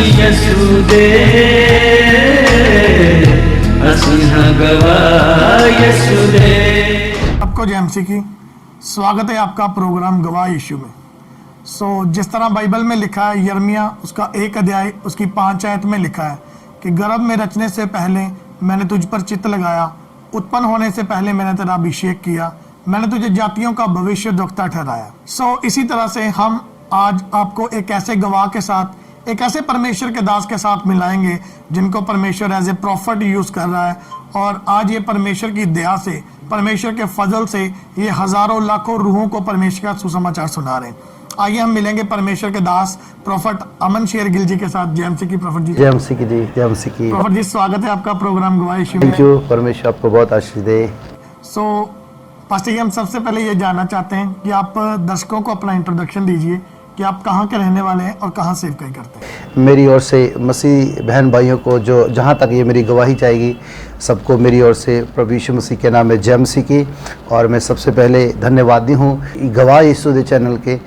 यसुदे असिंह गवाह यसुदे। आपको जेएमसी की स्वागत है आपका प्रोग्राम गवाह यीशु में। जिस तरह बाइबल में लिखा है, यिर्मयाह उसका 1 अध्याय उसकी 5 आयत में लिखा है कि गर्भ में रचने से पहले मैंने तुझ पर चित्त लगाया, उत्पन्न होने से पहले मैंने तेरा अभिषेक किया, मैंने तुझे जातियों का भविष्यद्वक्ता ठहराया। इसी तरह से हम आज आपको एक ऐसे गवाह के साथ, एक ऐसे परमेश्वर के दास के साथ मिलाएंगे जिनको परमेश्वर एज ए प्रॉफिट यूज कर रहा है। और आज ये परमेश्वर की दया से, परमेश्वर के फजल से ये हजारों लाखों रूहों को परमेश्वर का सुसमाचार सुना रहे हैं। आइए हम मिलेंगे परमेश्वर के दास प्रॉफिट अमन शेरगिल जी के साथ। जेएमसी की प्रॉफिट जी। जेएमसी की जी, जेएमसी की प्रॉफिट जी, स्वागत है आपका प्रोग्राम गवाह यीशु में। थैंक यू, परमेश्वर आपको बहुत आशीष दे। पास्टर जी, हम सबसे पहले ये जानना चाहते हैं कि आप दर्शकों को अपना इंट्रोडक्शन दीजिए कि आप कहाँ के रहने वाले हैं और कहाँ सेवकाई करते हैं। मेरी ओर से मसीह बहन भाइयों को जो जहाँ तक ये मेरी गवाही जाएगी, सबको मेरी ओर से प्रभु यीशु मसीह के नाम में जेएमसी की। और मैं सबसे पहले धन्यवादी हूँ गवाह यीशु दे चैनल के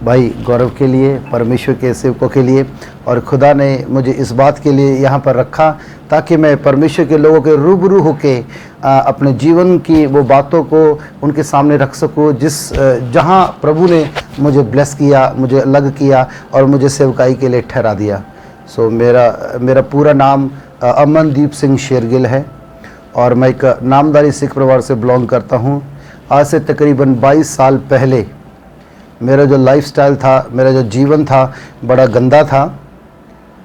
भाई गौरव के लिए, परमेश्वर के सेवकों के लिए, और खुदा ने मुझे इस बात के लिए यहाँ पर रखा ताकि मैं परमेश्वर के लोगों के रूबरू होके अपने जीवन की वो बातों को उनके सामने रख सकूँ जहाँ प्रभु ने मुझे ब्लेस किया, मुझे अलग किया और मुझे सेवकाई के लिए ठहरा दिया। मेरा पूरा नाम अमनदीप सिंह शेरगिल है और मैं एक नामधारी सिख परिवार से बिलोंग करता हूँ। आज से तकरीबन 22 साल पहले मेरा जो लाइफस्टाइल था, मेरा जो जीवन था, बड़ा गंदा था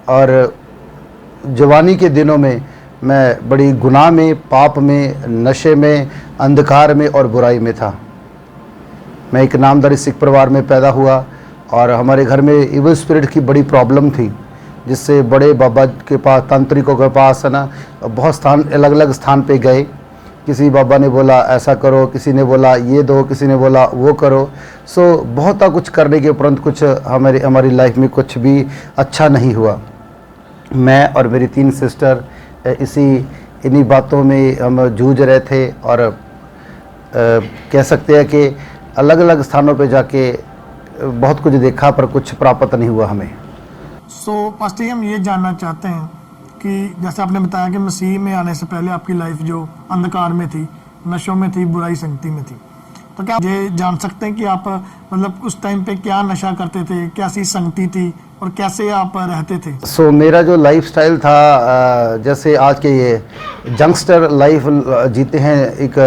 और जवानी के दिनों में मैं बड़ी गुनाह में, पाप में, नशे में, अंधकार में और बुराई में था। मैं एक नामधारी सिख परिवार में पैदा हुआ और हमारे घर में इविल स्पिरिट की बड़ी प्रॉब्लम थी, जिससे बड़े बाबा के पास, तांत्रिकों के पास है ना, बहुत अलग अलग स्थान पे गए। किसी बाबा ने बोला ऐसा करो, किसी ने बोला ये दो, किसी ने बोला वो करो। बहुत कुछ करने के उपरांत कुछ हमारी लाइफ में कुछ भी अच्छा नहीं हुआ। मैं और मेरी 3 सिस्टर इन्हीं बातों में हम जूझ रहे थे और कह सकते हैं कि अलग अलग स्थानों पे जाके बहुत कुछ देखा पर कुछ प्राप्त नहीं हुआ हमें। पास्टर जी, हम ये जानना चाहते हैं कि जैसे आपने बताया कि मसीह में आने से पहले आपकी लाइफ जो अंधकार में थी, नशों में थी, बुराई संगति में थी, तो क्या ये जान सकते हैं कि आप मतलब उस टाइम पे क्या नशा करते थे, कैसी संगति थी और कैसे आप रहते थे? मेरा जो लाइफस्टाइल था, जैसे आज के ये जंगस्टर लाइफ जीते हैं एक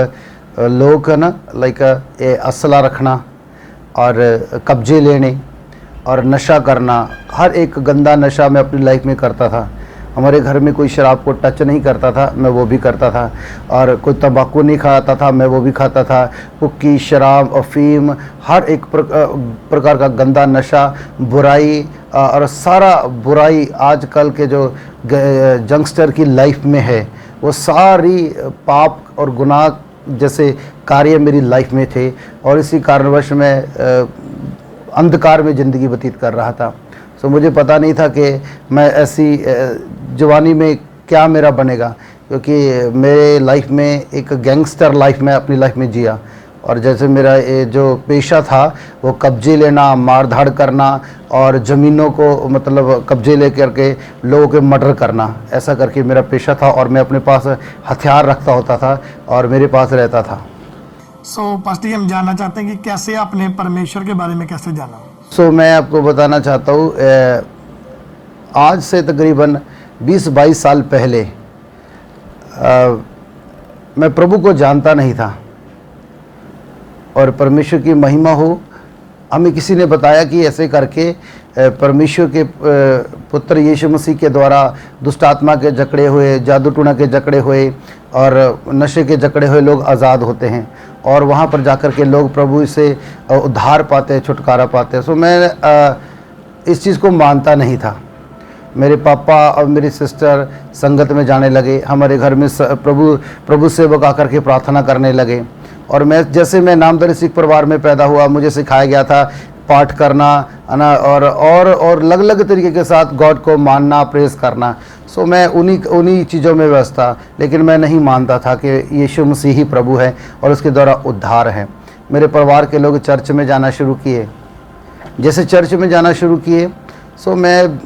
लोग है ना, लाइक असला रखना और कब्जे लेने और नशा करना, हर एक गंदा नशा मैं अपनी लाइफ में करता था। हमारे घर में कोई शराब को टच नहीं करता था, मैं वो भी करता था, और कोई तंबाकू नहीं खाता था, मैं वो भी खाता था। हुक्की, शराब, अफीम, हर एक प्रकार का गंदा नशा, बुराई और सारा बुराई आजकल के जो जंगस्टर की लाइफ में है, वो सारी पाप और गुनाह जैसे कार्य मेरी लाइफ में थे और इसी कारणवश मैं अंधकार में ज़िंदगी व्यतीत कर रहा था। मुझे पता नहीं था कि मैं ऐसी जवानी में क्या मेरा बनेगा, क्योंकि मेरे लाइफ में एक गैंगस्टर लाइफ में अपनी लाइफ में जिया। और जैसे मेरा ये जो पेशा था वो कब्जे लेना, मार धाड़ करना और ज़मीनों को मतलब कब्जे ले करके लोगों के मर्डर करना, ऐसा करके मेरा पेशा था। और मैं अपने पास हथियार रखता होता था और मेरे पास रहता था। पास्टर जी, हम जानना चाहते हैं कि कैसे आपने परमेश्वर के बारे में कैसे जाना? मैं आपको बताना चाहता हूँ, आज से तकरीबन 20-22 साल पहले मैं प्रभु को जानता नहीं था और परमेश्वर की महिमा हो, हमें किसी ने बताया कि ऐसे करके परमेश्वर के पुत्र यीशु मसीह के द्वारा दुष्ट आत्मा के जकड़े हुए, जादू टूना के जकड़े हुए और नशे के जकड़े हुए लोग आज़ाद होते हैं और वहाँ पर जाकर के लोग प्रभु से उद्धार पाते हैं, छुटकारा पाते हैं। मैं इस चीज़ को मानता नहीं था। मेरे पापा और मेरी सिस्टर संगत में जाने लगे, हमारे घर में प्रभु सेवक आकर के प्रार्थना करने लगे और मैं नामधारी सिख परिवार में पैदा हुआ, मुझे सिखाया गया था पाठ करना है ना और अलग अलग तरीके के साथ गॉड को मानना, प्रेस करना। मैं उन्हीं चीज़ों में व्यस्त था, लेकिन मैं नहीं मानता था कि यीशु मसीह ही प्रभु है और उसके द्वारा उद्धार है। मेरे परिवार के लोग चर्च में जाना शुरू किए। जैसे चर्च में जाना शुरू किए मैं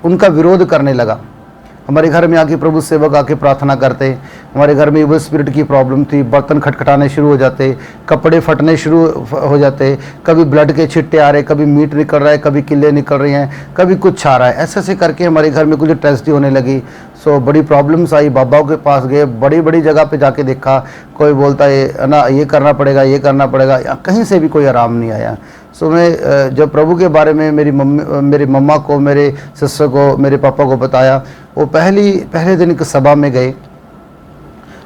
उनका विरोध करने लगा। हमारे घर में आके प्रभु सेवक आके प्रार्थना करते। हमारे घर में इविल स्पिरिट की प्रॉब्लम थी, बर्तन खटखटाने शुरू हो जाते, कपड़े फटने शुरू हो जाते, कभी ब्लड के छिट्टे आ रहे, कभी मीट निकल रहा है, कभी किले निकल रही हैं, कभी कुछ आ रहा है। ऐसे ऐसे करके हमारे घर में कुछ ट्रेजेडी होने लगी। सो बड़ी प्रॉब्लम्स आई। बाबा के पास गए, बड़ी बड़ी जगह पे जाके देखा, कोई बोलता है ना ये करना पड़ेगा, ये करना पड़ेगा, कहीं से भी कोई आराम नहीं आया। सो मैं जब प्रभु के बारे में मेरी मम्मा को, मेरे सिस्टर को, मेरे पापा को बताया, वो पहले दिन की सभा में गए।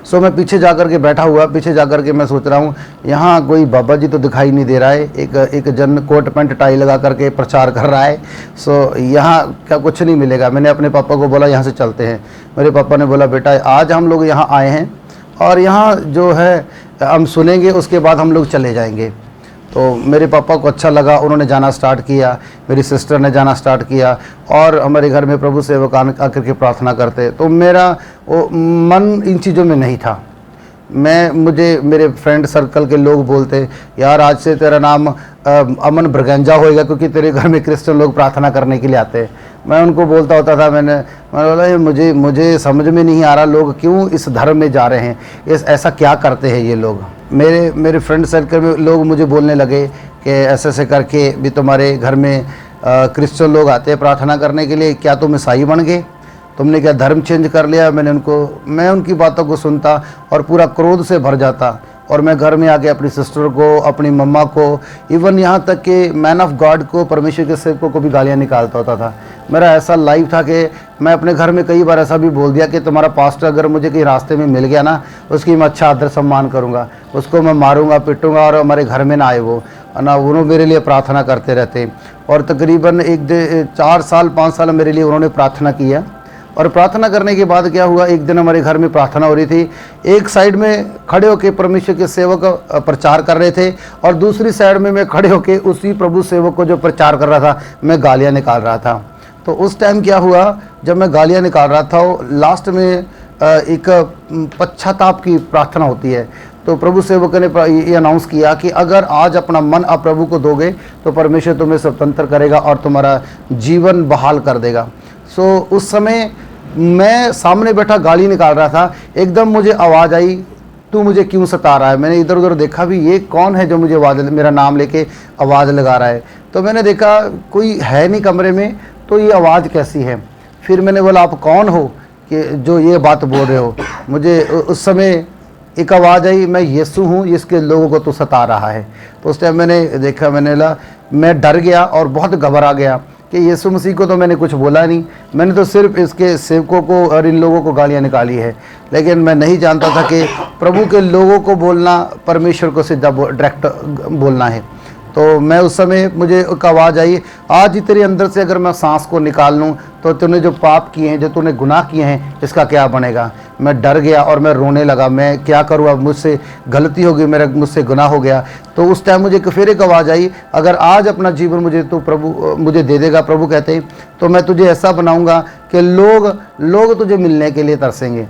सो मैं पीछे जाकर के बैठा हुआ, पीछे जाकर के मैं सोच रहा हूँ यहाँ कोई बाबा जी तो दिखाई नहीं दे रहा है, एक जन कोट पैंट टाई लगा करके प्रचार कर रहा है। सो यहाँ क्या कुछ नहीं मिलेगा। मैंने अपने पापा को बोला यहाँ से चलते हैं। मेरे पापा ने बोला बेटा आज हम लोग यहाँ आए हैं और यहाँ जो है हम सुनेंगे, उसके बाद हम लोग चले जाएंगे। तो मेरे पापा को अच्छा लगा, उन्होंने जाना स्टार्ट किया, मेरी सिस्टर ने जाना स्टार्ट किया और हमारे घर में प्रभु सेवक आकर के प्रार्थना करते। तो मेरा वो मन इन चीज़ों में नहीं था। मुझे मेरे फ्रेंड सर्कल के लोग बोलते यार आज से तेरा नाम अमन ब्रगंजा होएगा क्योंकि तेरे घर में क्रिश्चियन लोग प्रार्थना करने के लिए आते हैं। मैं उनको बोलता होता था, मैंने बोला ये मुझे समझ में नहीं आ रहा लोग क्यों इस धर्म में जा रहे हैं, ऐसा क्या करते हैं ये लोग। मेरे फ्रेंड सर्कल में लोग मुझे बोलने लगे कि ऐसे ऐसे करके भी तुम्हारे घर में क्रिश्चियन लोग आते हैं प्रार्थना करने के लिए, क्या तुम ईसाई बन गए, तुमने क्या धर्म चेंज कर लिया। मैं उनकी बातों को सुनता और पूरा क्रोध से भर जाता और मैं घर में आके अपनी सिस्टर को, अपनी मम्मा को, इवन यहाँ तक कि मैन ऑफ गॉड को, परमेश्वर के सेवकों को भी गालियाँ निकालता होता था। मेरा ऐसा लाइफ था कि मैं अपने घर में कई बार ऐसा भी बोल दिया कि तुम्हारा पास्टर अगर मुझे कहीं रास्ते में मिल गया ना, उसकी मैं अच्छा आदर सम्मान करूँगा, उसको मैं मारूँगा पीटूँगा और हमारे घर में ना आए वो ना। उन्होंने मेरे लिए प्रार्थना करते रहते और तकरीबन 4 साल 5 साल मेरे लिए उन्होंने प्रार्थना किया। और प्रार्थना करने के बाद क्या हुआ, एक दिन हमारे घर में प्रार्थना हो रही थी, एक साइड में खड़े होकर परमेश्वर के सेवक प्रचार कर रहे थे और दूसरी साइड में मैं खड़े होकर उसी प्रभु सेवक को जो प्रचार कर रहा था मैं गालियाँ निकाल रहा था। तो उस टाइम क्या हुआ, जब मैं गालियाँ निकाल रहा था लास्ट में एक पश्चाताप की प्रार्थना होती है। तो प्रभु सेवक ने ये अनाउंस किया कि अगर आज अपना मन आप प्रभु को दोगे तो परमेश्वर तुम्हें स्वतंत्र करेगा और तुम्हारा जीवन बहाल कर देगा। सो उस समय मैं सामने बैठा गाली निकाल रहा था, एकदम मुझे आवाज़ आई तू मुझे क्यों सता रहा है। मैंने इधर उधर देखा भी ये कौन है जो मुझे मेरा नाम लेके आवाज़ लगा रहा है। तो मैंने देखा कोई है नहीं कमरे में, तो ये आवाज़ कैसी है। फिर मैंने बोला आप कौन हो कि जो ये बात बोल रहे हो। मुझे उस समय एक आवाज़ आई, मैं यीशु हूँ जिसके लोगों को तू सता रहा है। तो उस टाइम मैंने देखा, मैं डर गया और बहुत घबरा गया कि यीशु मसीह को तो मैंने कुछ बोला नहीं, मैंने तो सिर्फ इसके सेवकों को और इन लोगों को गालियाँ निकाली है। लेकिन मैं नहीं जानता था कि प्रभु के लोगों को बोलना परमेश्वर को सीधा डायरेक्ट बोलना है। तो मैं उस समय मुझे एक आवाज़ आई, आज ही तेरे अंदर से अगर मैं सांस को निकाल लूँ तो तूने जो पाप किए हैं, जो तूने गुनाह किए हैं, इसका क्या बनेगा। मैं डर गया और मैं रोने लगा, मैं क्या करूँ, अब मुझसे गलती हो गई, मुझसे गुनाह हो गया। तो उस टाइम मुझे फिर एक आवाज़ आई, अगर आज अपना जीवन मुझे दे देगा, प्रभु कहते हैं, तो मैं तुझे ऐसा बनाऊँगा कि लोग तुझे मिलने के लिए तरसेंगे।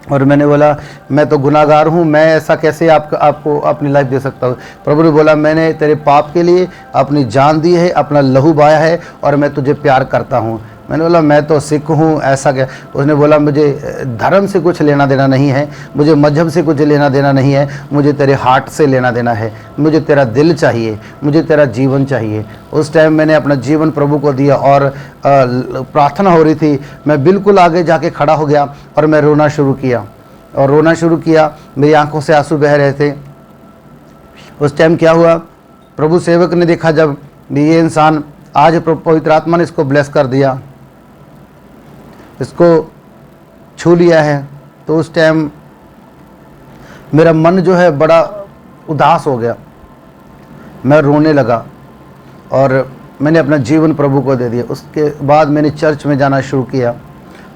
और मैंने बोला मैं तो गुनाहगार हूँ, मैं ऐसा कैसे आपको अपनी लाइफ दे सकता हूँ। प्रभु ने बोला मैंने तेरे पाप के लिए अपनी जान दी है, अपना लहू बहाया है और मैं तुझे प्यार करता हूँ। मैंने बोला मैं तो सिख हूँ, ऐसा क्या। उसने बोला मुझे धर्म से कुछ लेना देना नहीं है, मुझे मजहब से कुछ लेना देना नहीं है, मुझे तेरे हार्ट से लेना देना है, मुझे तेरा दिल चाहिए, मुझे तेरा जीवन चाहिए। उस टाइम मैंने अपना जीवन प्रभु को दिया और प्रार्थना हो रही थी, मैं बिल्कुल आगे जाके खड़ा हो गया और मैं रोना शुरू किया। मेरी आंखों से आंसू बह रहे थे। उस टाइम क्या हुआ, प्रभु सेवक ने देखा जब ये इंसान, आज पवित्र आत्मा ने इसको ब्लेस कर दिया, इसको छू लिया है, तो उस टाइम मेरा मन जो है बड़ा उदास हो गया, मैं रोने लगा और मैंने अपना जीवन प्रभु को दे दिया। उसके बाद मैंने चर्च में जाना शुरू किया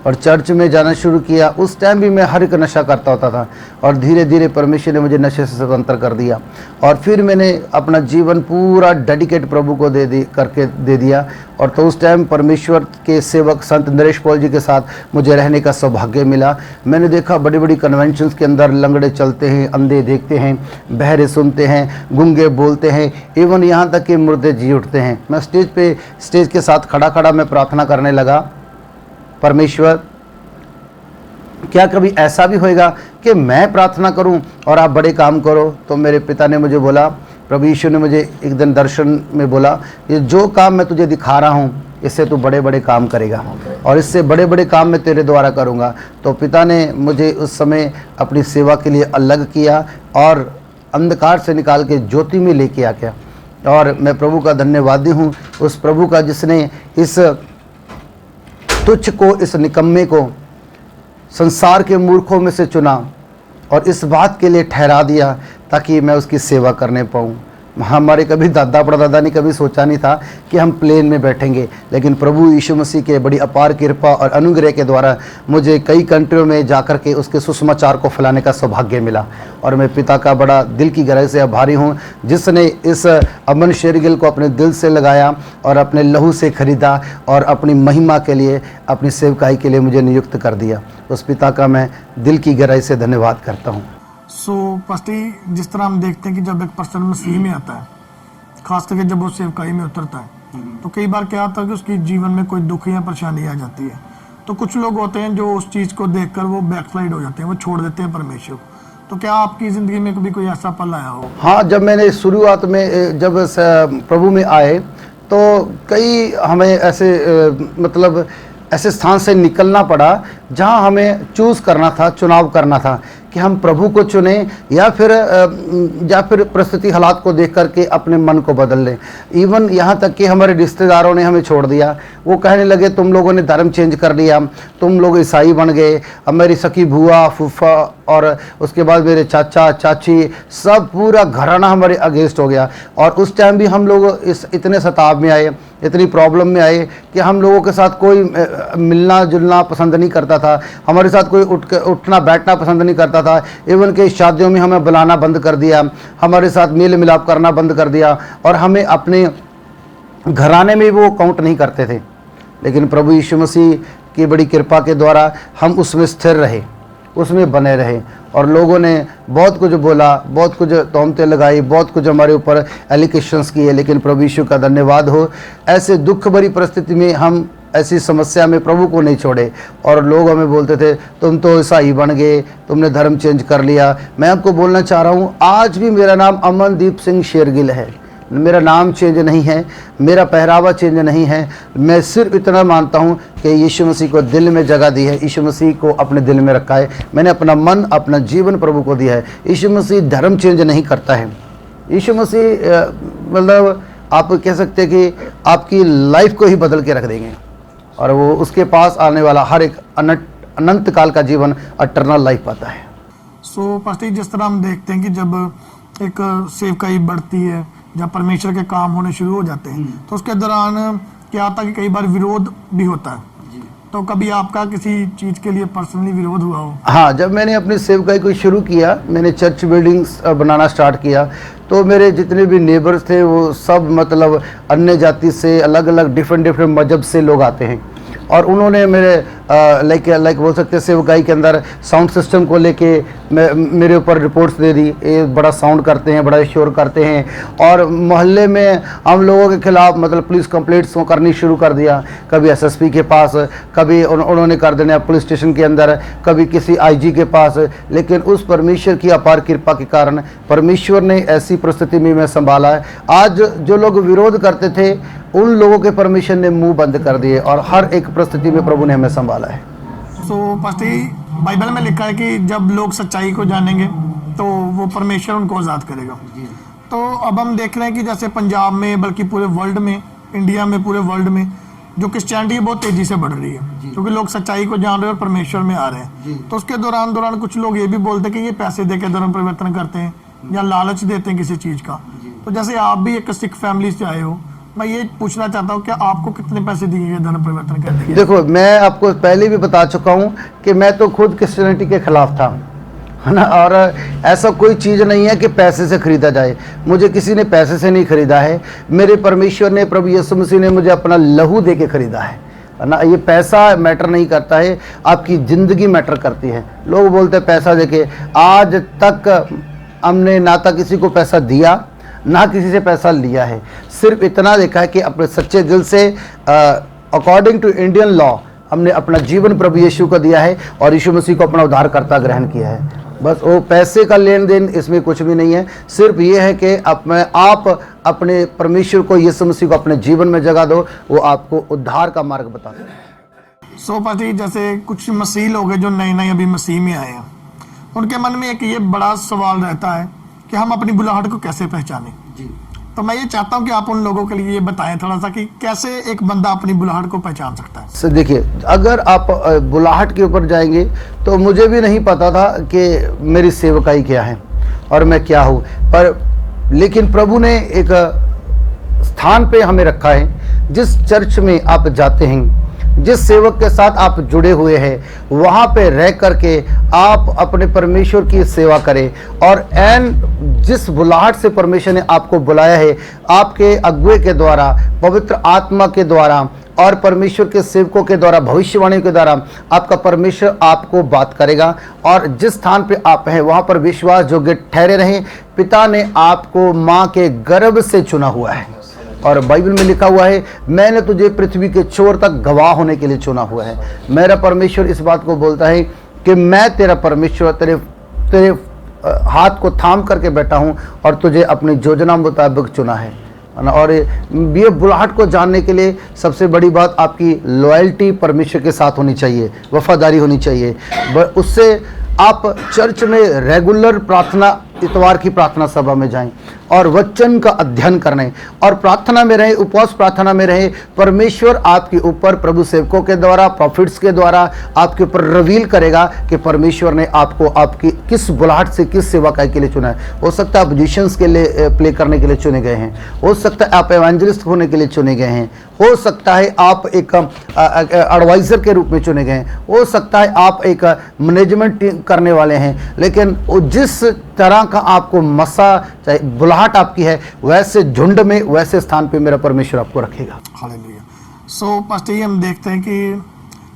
और चर्च में जाना शुरू किया। उस टाइम भी मैं हर एक नशा करता होता था और धीरे धीरे परमेश्वर ने मुझे नशे से स्वतंत्र कर दिया और फिर मैंने अपना जीवन पूरा डेडिकेट प्रभु को दे दिया। और तो उस टाइम परमेश्वर के सेवक संत नरेश पॉल जी के साथ मुझे रहने का सौभाग्य मिला। मैंने देखा बड़ी बड़ी कन्वेंशंस के अंदर लंगड़े चलते हैं, अंधे देखते हैं, बहरे सुनते हैं, गूंगे बोलते हैं, इवन यहाँ तक कि मुर्दे जी उठते हैं। मैं स्टेज के साथ खड़ा मैं प्रार्थना करने लगा, परमेश्वर क्या कभी ऐसा भी होएगा कि मैं प्रार्थना करूं और आप बड़े काम करो। तो मेरे पिता ने मुझे बोला, प्रभु यीशु ने मुझे एक दिन दर्शन में बोला, ये जो काम मैं तुझे दिखा रहा हूं इससे तू बड़े बड़े काम करेगा और इससे बड़े बड़े काम मैं तेरे द्वारा करूंगा। तो पिता ने मुझे उस समय अपनी सेवा के लिए अलग किया और अंधकार से निकाल के ज्योति में लेके आ गया। और मैं प्रभु का धन्यवादी हूँ, उस प्रभु का जिसने इस तुच्छ को, इस निकम्मे को संसार के मूर्खों में से चुना और इस बात के लिए ठहरा दिया ताकि मैं उसकी सेवा करने पाऊँ। हमारे कभी दादा परदादा ने कभी सोचा नहीं था कि हम प्लेन में बैठेंगे, लेकिन प्रभु यीशु मसीह के बड़ी अपार कृपा और अनुग्रह के द्वारा मुझे कई कंट्रियों में जाकर के उसके सुसमाचार को फैलाने का सौभाग्य मिला। और मैं पिता का बड़ा दिल की गहराई से आभारी हूँ जिसने इस अमन शेरगिल को अपने दिल से लगाया और अपने लहू से खरीदा और अपनी महिमा के लिए, अपनी सेवकाई के लिए मुझे नियुक्त कर दिया। उस पिता का मैं दिल की गहराई से धन्यवाद करता हूँ। सो पास्टर, जिस तरह हम देखते हैं कि जब एक पर्सन मसीह में आता है, खास करके जब वो सेवकाई में उतरता है, तो कई बार क्या होता है कि उसकी जीवन में कोई दुख या परेशानी आ जाती है। तो कुछ लोग होते हैं जो उस चीज़ को देखकर वो बैकस्लाइड हो जाते हैं, वो छोड़ देते हैं परमेश्वर। तो क्या आपकी ज़िंदगी में कभी कोई ऐसा पल आया हो? हाँ, जब मैंने शुरुआत में जब प्रभु में आए तो कई हमें ऐसे मतलब ऐसे स्थान से निकलना पड़ा जहाँ हमें चूज़ करना था, चुनाव करना था कि हम प्रभु को चुने या फिर परिस्थिति हालात को देख करके अपने मन को बदल लें। इवन यहाँ तक कि हमारे रिश्तेदारों ने हमें छोड़ दिया। वो कहने लगे तुम लोगों ने धर्म चेंज कर लिया, तुम लोग ईसाई बन गए। अब मेरी सखी बुआ, फूफा और उसके बाद मेरे चाचा चाची, सब पूरा घराना हमारे अगेंस्ट हो गया। और उस टाइम भी हम लोग इस इतने सताव में आए, इतनी प्रॉब्लम में आए कि हम लोगों के साथ कोई मिलना जुलना पसंद नहीं करता था, हमारे साथ कोई उठना बैठना पसंद नहीं करता था। इवन के शादियों में हमें बुलाना बंद कर दिया, हमारे साथ मेल मिलाप करना बंद कर दिया और हमें अपने घराने में वो काउंट नहीं करते थे। लेकिन प्रभु यीशु मसीह की बड़ी कृपा के द्वारा हम उसमें स्थिर रहे, उसमें बने रहे और लोगों ने बहुत कुछ बोला, बहुत कुछ तोहमतें लगाई, बहुत कुछ हमारे ऊपर एलिगेशंस किए। लेकिन प्रभु यीशु का धन्यवाद हो, ऐसे दुख भरी परिस्थिति में हम ऐसी समस्या में प्रभु को नहीं छोड़े। और लोग हमें बोलते थे तुम तो ईसाई बन गए, तुमने धर्म चेंज कर लिया। मैं आपको बोलना चाह रहा हूँ, आज भी मेरा नाम अमनदीप सिंह शेरगिल है, मेरा नाम चेंज नहीं है, मेरा पहरावा चेंज नहीं है। मैं सिर्फ इतना मानता हूँ कि यीशु मसीह को दिल में जगह दी है, यीशु मसीह को अपने दिल में रखा है। मैंने अपना मन, अपना जीवन प्रभु को दिया है। यीशु मसीह धर्म चेंज नहीं करता है। यीशु मसीह मतलब आप कह सकते हैं कि आपकी लाइफ को ही बदल के रख देंगे और वो उसके पास आने वाला हर एक अनंत काल का जीवन, अटर्नल लाइफ पाता है। सो पास्टर, जिस तरह हम देखते हैं कि जब एक सेवकाई बढ़ती है, जब परमेश्वर के काम होने शुरू हो जाते हैं, तो उसके दौरान क्या आता है कि कई बार विरोध भी होता है। तो कभी आपका किसी चीज़ के लिए पर्सनली विरोध हुआ हो? हाँ, जब मैंने अपनी सेवकाई को शुरू किया, मैंने चर्च बिल्डिंग्स बनाना स्टार्ट किया, तो मेरे जितने भी नेबर्स थे वो सब मतलब अन्य जाति से, अलग अलग डिफरेंट मजहब से लोग आते हैं। और उन्होंने मेरे लाइक बोल सकते हैं सेवकाई के अंदर साउंड सिस्टम को लेके मेरे ऊपर रिपोर्ट्स दे दी, ये बड़ा साउंड करते हैं, बड़ा शोर करते हैं। और मोहल्ले में हम लोगों के खिलाफ मतलब पुलिस कंप्लेंट्स करनी शुरू कर दिया, कभी एसएसपी के पास, कभी उन्होंने कर देना पुलिस स्टेशन के अंदर, कभी किसी आईजी के पास। लेकिन उस परमेश्वर की अपार कृपा के कारण परमेश्वर ने ऐसी परिस्थिति में मैं संभाला है। आज जो लोग विरोध करते थे उन लोगों के परमेश्वर ने मुंह बंद कर दिए और हर एक परिस्थिति में प्रभु ने हमें संभाला है। सो पास्टर, बाइबल में लिखा है कि जब लोग सच्चाई को जानेंगे तो वो परमेश्वर उनको आज़ाद करेगा। तो अब हम देख रहे हैं कि जैसे पंजाब में, बल्कि पूरे वर्ल्ड में, इंडिया में, पूरे वर्ल्ड में जो क्रिश्चियनिटी बहुत तेज़ी से बढ़ रही है, क्योंकि लोग सच्चाई को जान रहे हैं और परमेश्वर में आ रहे हैं। तो उसके दौरान कुछ लोग ये भी बोलते हैं कि ये पैसे दे के धर्म परिवर्तन करते हैं या लालच देते हैं किसी चीज़ का। तो जैसे आप भी एक सिख फैमिली से आए हो, मैं ये पूछना चाहता हूँ कि आपको कितने पैसे दिए गए धर्म परिवर्तन करने के? देखो, मैं आपको पहले भी बता चुका हूँ कि मैं तो खुद क्रिश्चियनिटी के खिलाफ था, है ना। और ऐसा कोई चीज़ नहीं है कि पैसे से खरीदा जाए। मुझे किसी ने पैसे से नहीं खरीदा है। मेरे परमेश्वर ने, प्रभु यीशु मसीह ने मुझे अपना लहू दे के खरीदा है ना। ये पैसा मैटर नहीं करता है, आपकी ज़िंदगी मैटर करती है। लोग बोलते हैं पैसा देके, आज तक हमने ना तो किसी को पैसा दिया ना किसी से पैसा लिया है। सिर्फ इतना देखा है कि अपने सच्चे दिल से अकॉर्डिंग टू इंडियन लॉ हमने अपना जीवन प्रभु यीशु को दिया है और यीशु मसीह को अपना उद्धारकर्ता ग्रहण किया है। बस वो पैसे का लेन देन इसमें कुछ भी नहीं है। सिर्फ ये है कि आप अपने परमेश्वर को, यीशु मसीह को अपने जीवन में जगह दो, वो आपको उद्धार का मार्ग बताते हैं। सो पाजी, जैसे कुछ मसीह लोग हैं जो नए नए अभी मसीह में आए हैं, उनके मन में एक ये बड़ा सवाल रहता है कि हम अपनी बुलाहट को कैसे पहचानें। तो मैं ये चाहता हूँ कि आप उन लोगों के लिए ये बताएं थोड़ा सा कि कैसे एक बंदा अपनी बुलाहट को पहचान सकता है। देखिए, अगर आप बुलाहट के ऊपर जाएंगे तो मुझे भी नहीं पता था कि मेरी सेवकाई क्या है और मैं क्या हूँ, पर लेकिन प्रभु ने एक स्थान पे हमें रखा है। जिस चर्च में आप जाते हैं, जिस सेवक के साथ आप जुड़े हुए हैं, वहाँ पे रह करके आप अपने परमेश्वर की सेवा करें। और जिस बुलाहट से परमेश्वर ने आपको बुलाया है, आपके अगुए के द्वारा, पवित्र आत्मा के द्वारा और परमेश्वर के सेवकों के द्वारा, भविष्यवाणी के द्वारा आपका परमेश्वर आपको बात करेगा। और जिस स्थान पे आप हैं वहाँ पर विश्वास योग्य ठहरे रहें। पिता ने आपको माँ के गर्भ से चुना हुआ है और बाइबल में लिखा हुआ है, मैंने तुझे पृथ्वी के छोर तक गवाह होने के लिए चुना हुआ है। मेरा परमेश्वर इस बात को बोलता है कि मैं तेरा परमेश्वर, तेरे हाथ को थाम करके बैठा हूँ और तुझे अपनी योजना मुताबिक चुना है ना। और ये बुलाहट को जानने के लिए सबसे बड़ी बात आपकी लॉयल्टी परमेश्वर के साथ होनी चाहिए, वफादारी होनी चाहिए। उससे आप चर्च में रेगुलर प्रार्थना, इतवार की प्रार्थना सभा में जाएं और वचन का अध्ययन करने और प्रार्थना में रहें, उपवास प्रार्थना में रहें। परमेश्वर आपके ऊपर प्रभु सेवकों के द्वारा, प्रॉफिट्स के द्वारा आपके ऊपर रिवील करेगा कि परमेश्वर ने आपको आपकी किस बुलाहट से, किस सेवकाई के लिए चुना है। हो सकता है आप म्यूजिशियंस के लिए प्ले करने के लिए चुने गए हैं, हो सकता है आप एवेंजलिस्ट होने के लिए चुने गए हैं, हो सकता है आप एक एडवाइज़र के रूप में चुने गए हैं, हो सकता है आप एक मैनेजमेंट करने वाले हैं। लेकिन जिस तरह का आपको मसा, चाहे बुलाहट आपकी है, वैसे झुंड में, वैसे स्थान पे मेरा परमेश्वर आपको रखेगा। हालेलुया। सो पास्टर जी, हम देखते हैं कि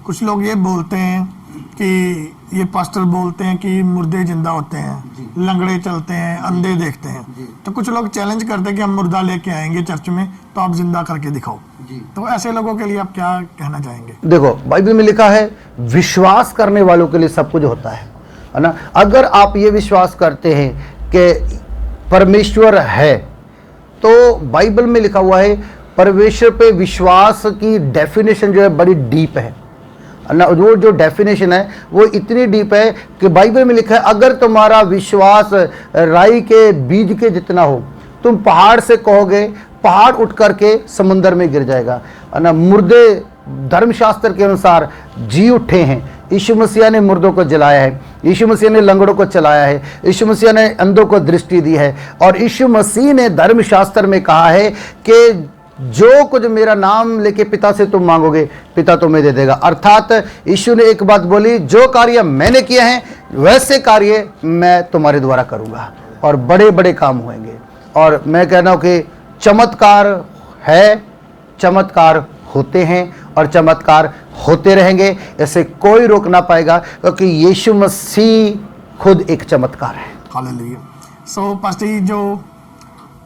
कुछ लोग ये बोलते हैं कि ये पास्टर बोलते हैं कि मुर्दे जिंदा होते हैं, लंगड़े चलते हैं, अंधे देखते हैं। तो कुछ लोग चैलेंज करते हैं कि हम मुर्दा लेके आएंगे चर्च में तो आप जिंदा करके दिखाओ। तो ऐसे लोगों के लिए आप क्या कहना चाहेंगे? देखो, बाइबल में लिखा है विश्वास करने वालों के लिए सब कुछ होता है ना। अगर आप ये विश्वास करते हैं कि परमेश्वर है, तो बाइबल में लिखा हुआ है परमेश्वर पे विश्वास की डेफिनेशन जो है बड़ी डीप है ना। वो जो डेफिनेशन है वो इतनी डीप है कि बाइबल में लिखा है, अगर तुम्हारा विश्वास राई के बीज के जितना हो, तुम पहाड़ से कहोगे, पहाड़ उठ करके समुंदर में गिर जाएगा ना। मुर्दे धर्मशास्त्र के अनुसार जी उठे हैं। यीशु मसीह ने मुर्दों को जलाया है, यीशु मसीह ने लंगड़ों को चलाया है, यीशु मसीह ने अंधों को दृष्टि दी है। और यीशु मसीह ने धर्मशास्त्र में कहा है कि जो कुछ मेरा नाम लेके पिता से तुम मांगोगे, पिता तुम्हें दे देगा। अर्थात यीशु ने एक बात बोली, जो कार्य मैंने किए हैं वैसे कार्य मैं तुम्हारे द्वारा करूँगा और बड़े बड़े काम होंगे। और मैं कह रहा हूँ कि चमत्कार है, चमत्कार होते हैं और चमत्कार होते रहेंगे। ऐसे कोई रोक ना पाएगा, क्योंकि यीशु मसीह खुद एक चमत्कार है। हालेलुया। सो पास्टर जी, जो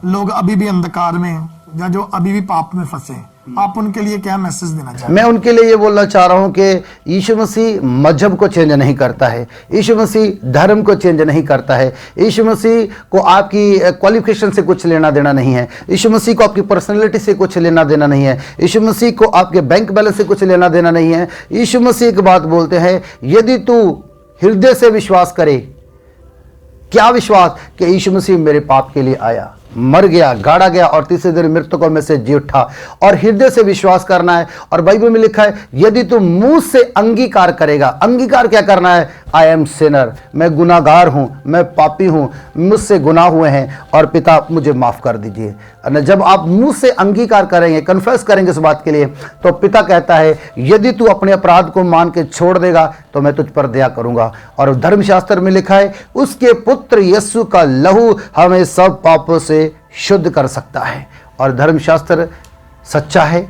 लोग अभी भी अंधकार में हैं या जो अभी भी पाप में फंसे हैं, आप उनके लिए क्या मैसेज देना चाहते हैं? मैं उनके लिए ये बोलना चाह रहा हूँ कि यीशु मसीह मजहब को चेंज नहीं करता है, यीशु मसीह धर्म को चेंज नहीं करता है, यीशु मसीह को आपकी क्वालिफिकेशन से कुछ लेना देना नहीं है, यीशु मसीह को आपकी पर्सनैलिटी से कुछ लेना देना नहीं है, यीशु मसीह को आपके बैंक बैलेंस से कुछ लेना देना नहीं है। यीशु मसीह एक बात बोलते हैं, यदि तू हृदय से विश्वास करे, क्या विश्वास कि यीशु मसीह मेरे पाप के लिए आया, मर गया, गाड़ा गया और तीसरे दिन मृतकों में से जी उठा, और हृदय से विश्वास करना है। और बाइबल में लिखा है, यदि तू मुंह से अंगीकार करेगा, अंगीकार क्या करना है? आई एम सिनर, मैं गुनाहगार हूँ, मैं पापी हूँ, मुझसे गुनाह हुए हैं और पिता मुझे माफ़ कर दीजिए। और जब आप मुंह से अंगीकार करेंगे, कन्फेस करेंगे इस बात के लिए, तो पिता कहता है यदि तू अपने अपराध को मान के छोड़ देगा तो मैं तुझ पर दया करूँगा। और धर्मशास्त्र में लिखा है उसके पुत्र यीशु का लहू हमें सब पापों से शुद्ध कर सकता है। और धर्मशास्त्र सच्चा है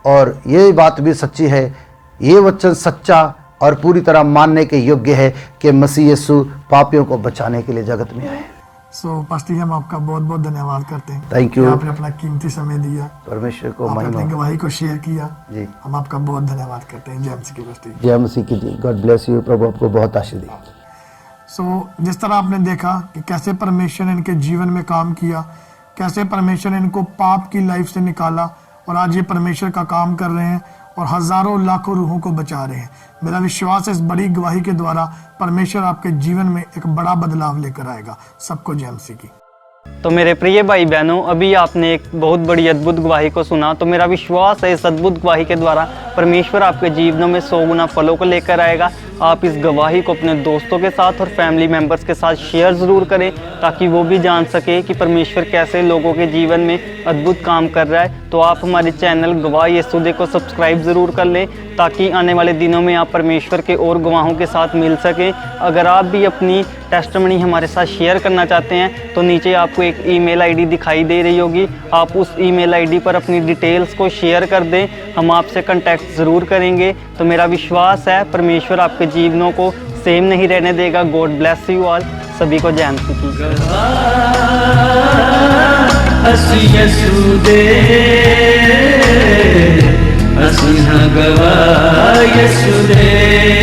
और ये बात भी सच्ची है, ये वचन सच्चा और पूरी तरह मानने के योग्य है कि मसीह यीशु पापियों को बचाने के लिए जगत में आए। सो पास्टर जी, हम आपका बहुत बहुत धन्यवाद करते हैं। Thank you. आपने अपना कीमती समय दिया, परमेश्वर को आपने महिमा। अपनी गवाही को शेयर किया जी, हम आपका बहुत धन्यवाद करते हैं। जय मसीह की पास्टर जी। जय मसीह की जी। God bless you. प्रभु आपको बहुत आशीष दे। सो जिस तरह आपने देखा कि कैसे परमेश्वर ने इनके जीवन में काम किया, कैसे परमेश्वर ने इनको पाप की लाइफ से निकाला और आज ये परमेश्वर का काम कर रहे हैं और हजारों लाखों रूहों को बचा रहे हैं। मेरा विश्वास है इस बड़ी गवाही के द्वारा परमेश्वर आपके जीवन में एक बड़ा बदलाव लेकर आएगा। सबको जय मसीह की। तो मेरे प्रिय भाई बहनों, अभी आपने एक बहुत बड़ी अद्भुत गवाही को सुना। तो मेरा विश्वास है इस अद्भुत गवाही के द्वारा परमेश्वर आपके जीवनों में 100 गुना फलों को लेकर आएगा। आप इस गवाही को अपने दोस्तों के साथ और फैमिली मेंबर्स के साथ शेयर ज़रूर करें ताकि वो भी जान सके कि परमेश्वर कैसे लोगों के जीवन में अद्भुत काम कर रहा है। तो आप हमारे चैनल गवाह यीशु दे को सब्सक्राइब ज़रूर कर लें ताकि आने वाले दिनों में आप परमेश्वर के और गवाहों के साथ मिल सकें। अगर आप भी अपनी टेस्टमनी हमारे साथ शेयर करना चाहते हैं तो नीचे आपको एक ईमेल आईडी दिखाई दे रही होगी, आप उस ईमेल आईडी पर अपनी डिटेल्स को शेयर कर दें, हम आपसे कांटेक्ट ज़रूर करेंगे। तो मेरा विश्वास है परमेश्वर आपके जीवनों को सेम नहीं रहने देगा। God bless you all. सभी को जय मसीह की। ਅਸੀਂ ਯਿਸੂ ਦੇ, ਅਸੀਂ ਹਾਂ ਗਵਾਹ ਯਿਸੂ ਦੇ।